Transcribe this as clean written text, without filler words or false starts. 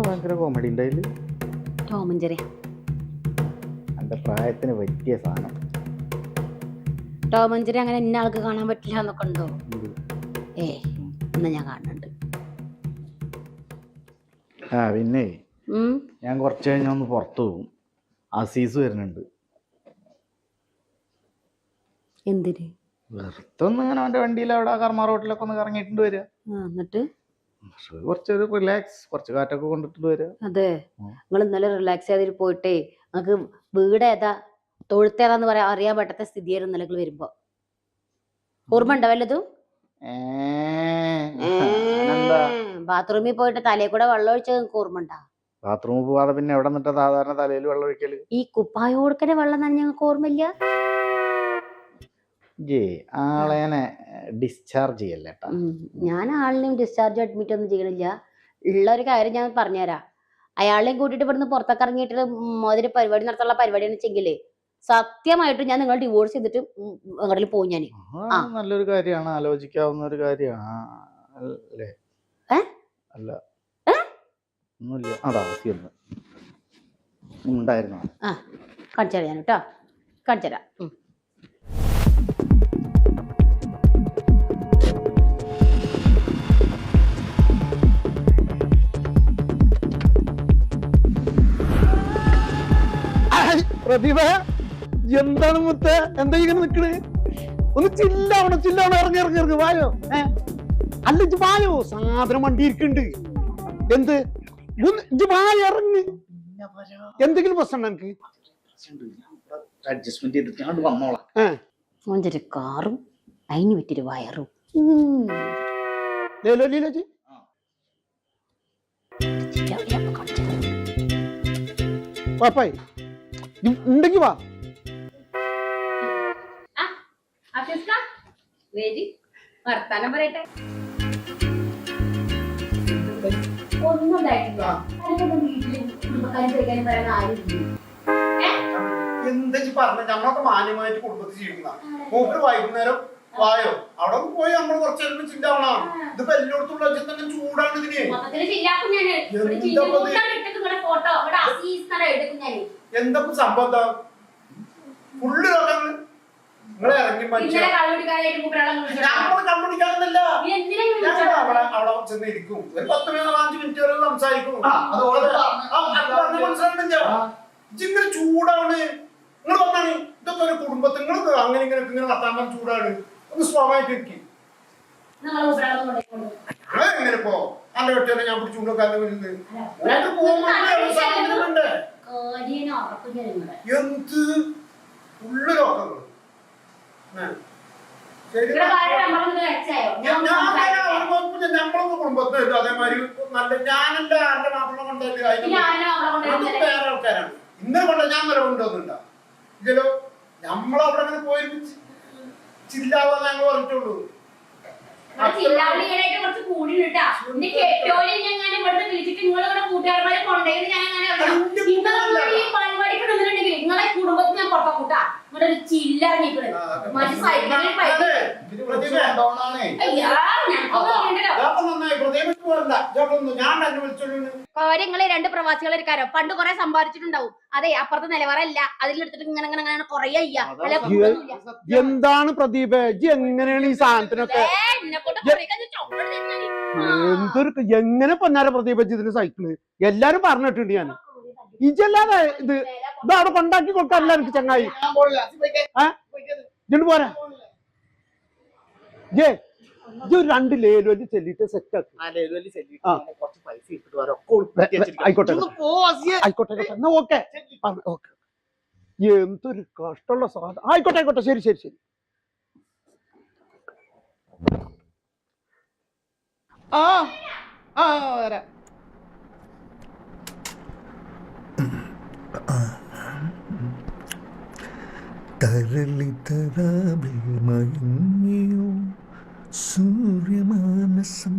ഭയങ്കര കോമഡി ഉണ്ടായില്ല. ടോമും ജെറി എന്റെ പ്രായത്തിന് പറ്റിയ സാധനം. ടോമും ജെറി അങ്ങനെ ഇന്ന ആൾക്ക് കാണാൻ പറ്റില്ല എന്നൊക്കെ ഉണ്ടോ? എന്നാ ഞാൻ കാണുന്നുണ്ട്. ആ പിന്നെ ഞാൻ കുറച്ച് കഴിഞ്ഞാൽ ഒന്ന് പുറത്തു പോകും. അസീസ് വരുന്നുണ്ട്. എന്തിന്? വെറുതെ ഒന്ന് ഇങ്ങനെ അവന്റെ വണ്ടിയിൽ അവിടെ കർമ്മ റോട്ടിലൊക്കെ ഒന്ന് കറങ്ങിയിട്ടുണ്ട് വരിക. എന്നിട്ട് കുറച്ചൊരു റിലാക്സ്, കുറച്ച് കാറ്റൊക്കെ കൊണ്ടിട്ട് വരിക. അതെ, നിങ്ങൾ ഇന്നലെ റിലാക്സ് ചെയ്തിട്ട് പോയിട്ടേ നമുക്ക് വീട് ഏതാ തൊഴുത്തേതാന്ന് പറയാ അറിയാൻ പറ്റാത്ത സ്ഥിതിയായിരുന്നു ഇന്നലെ വരുമ്പോ. ഓർമ്മ ഉണ്ടോ വല്ലതും? ബാത്റൂമിൽ പോയിട്ട് തലയിൽ കൂടെ വെള്ളം ഒഴിച്ചത് നിങ്ങൾക്ക് ഓർമ്മ ഉണ്ടാ? ബാത്റൂമിൽ പോവാതെ പിന്നെ എവിടെ നിന്നിട്ട് സാധാരണ തലയിൽ വെള്ളം ഒഴിക്കല്? ഈ കുപ്പായോടുക്കനെ വെള്ളം തന്നെ ഞങ്ങൾക്ക് ഓർമ്മയില്ല. ആളേനെ ഡിസ്ചാർജ് ചെയ്യല്ലേട്ടാ. ഞാൻ ആളിനെയും ഡിസ്ചാർജ് അഡ്മിറ്റ് ഒന്നും ചെയ്യണില്ല. ഉള്ള ഒരു കാര്യം ഞാൻ പറഞ്ഞുതരാം. അയാളെയും കൂട്ടിട്ട് ഇവിടുന്ന് പുറത്തൊക്കെ ഇറങ്ങിയിട്ട് അതിന് പരിപാടി നടത്താനുള്ള പരിപാടിയാണ് വെച്ചെങ്കിലേ സത്യമായിട്ടും ഞാൻ നിങ്ങൾ ഡിവോഴ്സ് ചെയ്തിട്ട് അങ്ങോട്ട് പോകും. ഞാൻ നല്ലൊരു കാര്യമാണ്, ആലോചിക്കാവുന്ന ഒരു കാര്യമാണ് അല്ലേ? അല്ല ഒന്നുമില്ല. അതാ ഉണ്ടായിരുന്നു. കാണിച്ചു തരാം കേട്ടോ, കാണിച്ചു തരാം. പ്രതിഭ എന്താണ് മുത്ത, എന്താ ഇങ്ങനെ നിക്കണ്? ഒന്ന് ചില്ലാവണം, ഇറങ്ങി ഇറങ്ങി ഇറങ്ങി വായോ. അല്ല ഇജ്ജ് വായോ, സാധനം വണ്ടി ഇരിക്കുന്നുണ്ട്. എന്ത് ഇജ്ജ് വായ ഇറങ്ങി. എന്തെങ്കിലും പ്രശ്നം എനിക്ക് കാറും അതിന് പറ്റിയൊരു വയറും പാപ്പായി ഉണ്ടെങ്കി വാ. വർത്താനം പറയട്ടെ. ഒന്നും എന്താ പറഞ്ഞ നമ്മളൊക്കെ മാന്യമായിട്ട് കുടുംബത്തിൽ ജീവിക്കുന്ന മൂപ്പര് വൈകുന്നേരം വായോ അവിടെ പോയി നമ്മൾ കുറച്ച് നേരം ചിന്താവണം. ഇതിപ്പോ എല്ലായിടത്തുള്ള തന്നെ ചൂടാണ് ഇതിന്. എന്താ സംഭവം? എന്താ ഫുള്ള് രോഗങ്ങൾ നിങ്ങളെ ഇറങ്ങി കണ്ടുപിടിക്കാനല്ല. അവിടെ ചെന്ന് ഇരിക്കും, ഒരു 10-15 മിനിറ്റ് വരെ സംസാരിക്കും. മനസ്സിലാക്കണില്ല, ഇങ്ങനെ ചൂടാണ്. നിങ്ങൾ പറഞ്ഞാണ് ഇതൊക്കെ ഒരു കുടുംബത്തിൽ നിങ്ങൾ അങ്ങനെ ഇങ്ങനെയൊക്കെ ഇങ്ങനെ വർത്താൻ ചൂടാണ്. ഒന്ന് സ്വാഭാവികമായിട്ട് ഇരിക്കും. എങ്ങനെ പോ അല്ല വെട്ടിയാൽ ഞാൻ പിടിച്ചുകൊണ്ടൊക്കെ എന്ത് ഉള്ള രോഗങ്ങൾ. നമ്മളൊക്കെ കുടുംബത്തിന് അതേമാതിരി നല്ല ഞാനെന്റെ എന്റെ മാപ്പിള കൊണ്ടല്ലേ വേറെ ആൾക്കാരാണ്. ഇന്നലെ കൊണ്ട ഞാൻ വരെ കൊണ്ടുവന്നില്ല ഇല്ലല്ലോ. നമ്മളവിടെ അങ്ങനെ പോയി ചില്ലാവാൻ ഞങ്ങൾ പറഞ്ഞിട്ടുള്ളൂ. കുടുംബത്തിൽ ഞാൻ പുറത്താക്കൂട്ടാ ചില്ലറങ്ങിക്കണേ കാര്യങ്ങളെ രണ്ട് പ്രവാസികളെക്കാരോ പണ്ട് കുറെ സമ്പാദിച്ചിട്ടുണ്ടാവും. അതെ, അപ്പുറത്തെ നിലവാരമല്ല അതിലെടുത്തിട്ട് ഇങ്ങനെ കൊറേ എന്താണ് പ്രദീപ എങ്ങനെയാണ് ഈ സാധനത്തിനൊക്കെ എന്തൊരു എങ്ങനെ പൊന്നാര പ്രദീപ ഇതിന് സൈക്കിള് എല്ലാരും പറഞ്ഞിട്ടുണ്ട്. ഞാൻ ഇജല്ലാതെ ഇത് അവിടെ കൊണ്ടാക്കി കൊടുക്കാറില്ല എനിക്ക് ചങ്ങായി. ഇജ് പോരാ ജേ ഇജ് 2 ലേലുവലി ചെല്ലിട്ട് സെറ്റ് ആക്കി. ആയിക്കോട്ടെ ആയിക്കോട്ടെ എന്നാ ഓക്കെ ഓക്കെ. എന്തൊരു കഷ്ടമുള്ള സാധനം. ആയിക്കോട്ടെ ആയിക്കോട്ടെ ശരി ശരി ശരി. വരാം. തരളിതരാവിൽ മയങ്ങിയോ സൂര്യമാനസം